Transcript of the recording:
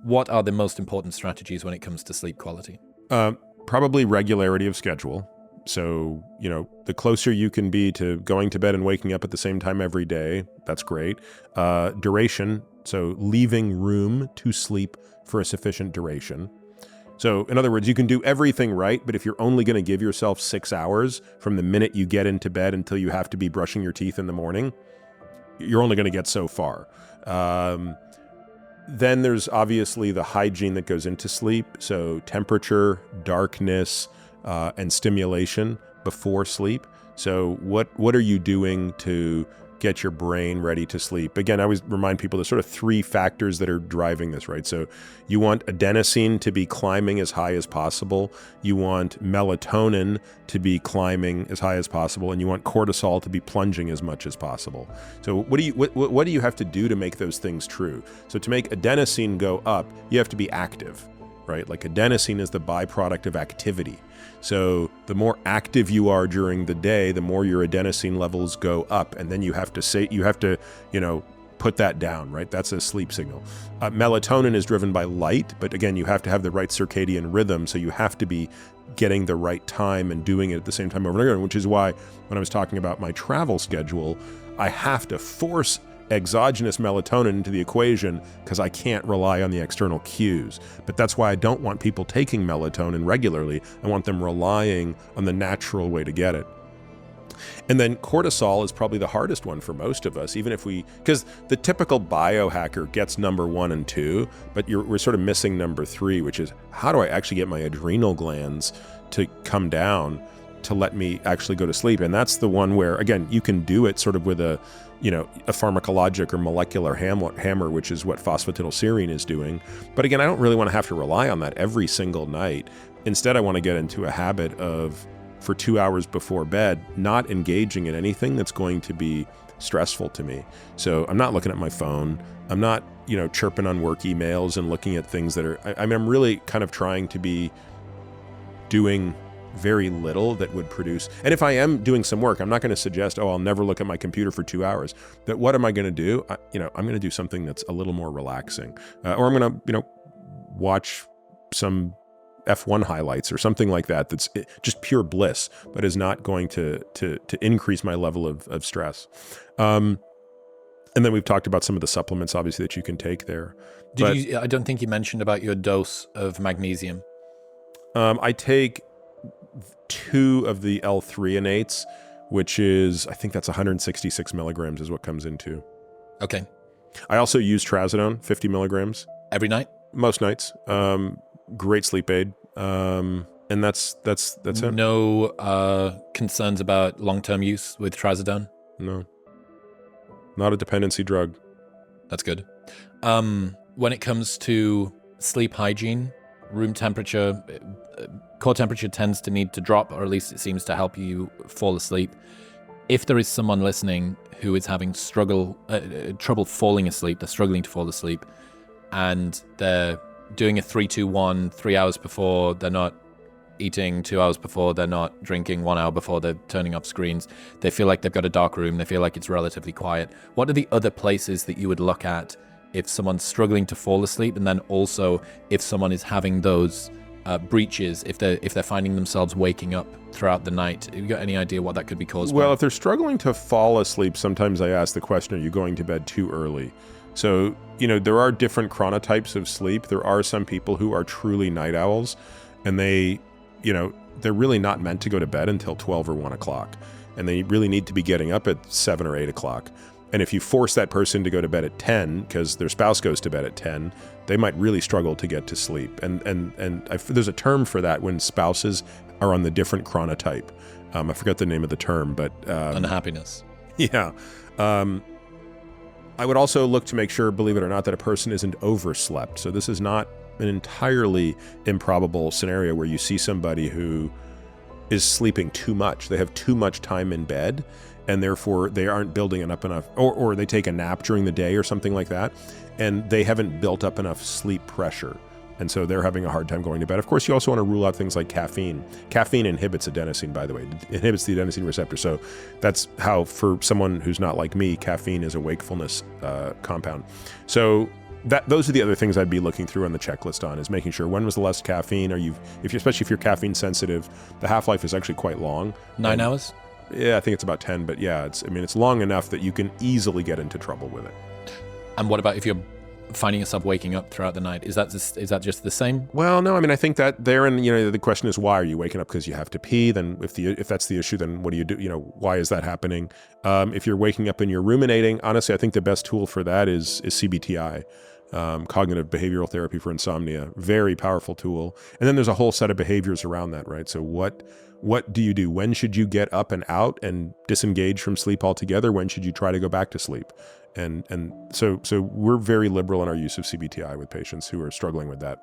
what are the most important strategies when it comes to sleep quality? Probably regularity of schedule. So, the closer you can be to going to bed and waking up at the same time every day, that's great. Duration, so leaving room to sleep for a sufficient duration. So, in other words, you can do everything right, but if you're only going to give yourself 6 hours from the minute you get into bed until you have to be brushing your teeth in the morning, you're only going to get so far. Then there's obviously the hygiene that goes into sleep. So temperature, darkness, and stimulation before sleep. So what are you doing to get your brain ready to sleep? Again, I always remind people there's sort of 3 factors that are driving this, right? So you want adenosine to be climbing as high as possible. You want melatonin to be climbing as high as possible, and you want cortisol to be plunging as much as possible. So what do you have to do to make those things true? So to make adenosine go up, you have to be active, right? Like adenosine is the byproduct of activity. So the more active you are during the day, the more your adenosine levels go up, and then you have to put that down, right? That's a sleep signal. Melatonin is driven by light, but again, you have to have the right circadian rhythm, so you have to be getting the right time and doing it at the same time over and over, which is why when I was talking about my travel schedule, I have to force exogenous melatonin into the equation because I can't rely on the external cues. But that's why I don't want people taking melatonin regularly. I want them relying on the natural way to get it. And then cortisol is probably the hardest one for most of us, even if because the typical biohacker gets number 1 and 2, but we're sort of missing number 3, which is how do I actually get my adrenal glands to come down to let me actually go to sleep? And that's the one where, again, you can do it sort of with a pharmacologic or molecular hammer, which is what phosphatidylserine is doing. But again, I don't really want to have to rely on that every single night. Instead, I want to get into a habit of, for 2 hours before bed, not engaging in anything that's going to be stressful to me. So I'm not looking at my phone. I'm not, chirping on work emails and looking at things that are, I'm really kind of trying to be doing very little that would produce. And if I am doing some work, I'm not going to suggest, I'll never look at my computer for 2 hours. But what am I going to do? I'm going to do something that's a little more relaxing, or I'm going to, watch some F1 highlights or something like that. That's just pure bliss, but is not going to increase my level of stress. And then we've talked about some of the supplements, obviously, that you can take there. I don't think you mentioned about your dose of magnesium. I take 2 of the L-threonates, which is, I think that's 166 milligrams is what comes into. Okay. I also use trazodone, 50 milligrams. Every night? Most nights. Great sleep aid. And that's it. No concerns about long-term use with trazodone? No. Not a dependency drug. That's good. When it comes to sleep hygiene, room temperature, core temperature tends to need to drop, or at least it seems to help you fall asleep. If there is someone listening who is having trouble falling asleep, they're struggling to fall asleep, and they're doing a 3-2-1 3 hours before, they're not eating 2 hours before, they're not drinking 1 hour before, they're turning off screens, they feel like they've got a dark room, they feel like it's relatively quiet. What are the other places that you would look at if someone's struggling to fall asleep, and then also if someone is having those breaches, if they're finding themselves waking up throughout the night? Have you got any idea what that could be caused by? Well, if they're struggling to fall asleep, sometimes I ask the question, are you going to bed too early? So, there are different chronotypes of sleep. There are some people who are truly night owls, and they're really not meant to go to bed until 12 or 1 o'clock. And they really need to be getting up at 7 or 8 o'clock. And if you force that person to go to bed at 10, because their spouse goes to bed at 10, they might really struggle to get to sleep. And there's a term for that when spouses are on the different chronotype. I forgot the name of the term, but... unhappiness. Yeah. I would also look to make sure, believe it or not, that a person isn't overslept. So this is not an entirely improbable scenario where you see somebody who is sleeping too much. They have too much time in bed, and therefore they aren't building up enough, or they take a nap during the day or something like that, and they haven't built up enough sleep pressure. And so they're having a hard time going to bed. Of course, you also want to rule out things like caffeine. Caffeine inhibits adenosine, by the way. It inhibits the adenosine receptor. So that's how, for someone who's not like me, caffeine is a wakefulness compound. So those are the other things I'd be looking through on the checklist on, is making sure when was the last caffeine. Especially if you're caffeine sensitive, the half-life is actually quite long. 9 hours? Yeah, I think it's about 10, but yeah, it's long enough that you can easily get into trouble with it. And what about if you're finding yourself waking up throughout the night? Is that just the same? Well, no, I mean, I think that therein, the question is, why are you waking up? Because you have to pee. Then if that's the issue, then what do you do? Why is that happening? If you're waking up and you're ruminating, honestly, I think the best tool for that is CBTI. Cognitive behavioral therapy for insomnia, very powerful tool. And then there's a whole set of behaviors around that, right? So what do you do? When should you get up and out and disengage from sleep altogether? When should you try to go back to sleep? And so we're very liberal in our use of CBTI with patients who are struggling with that.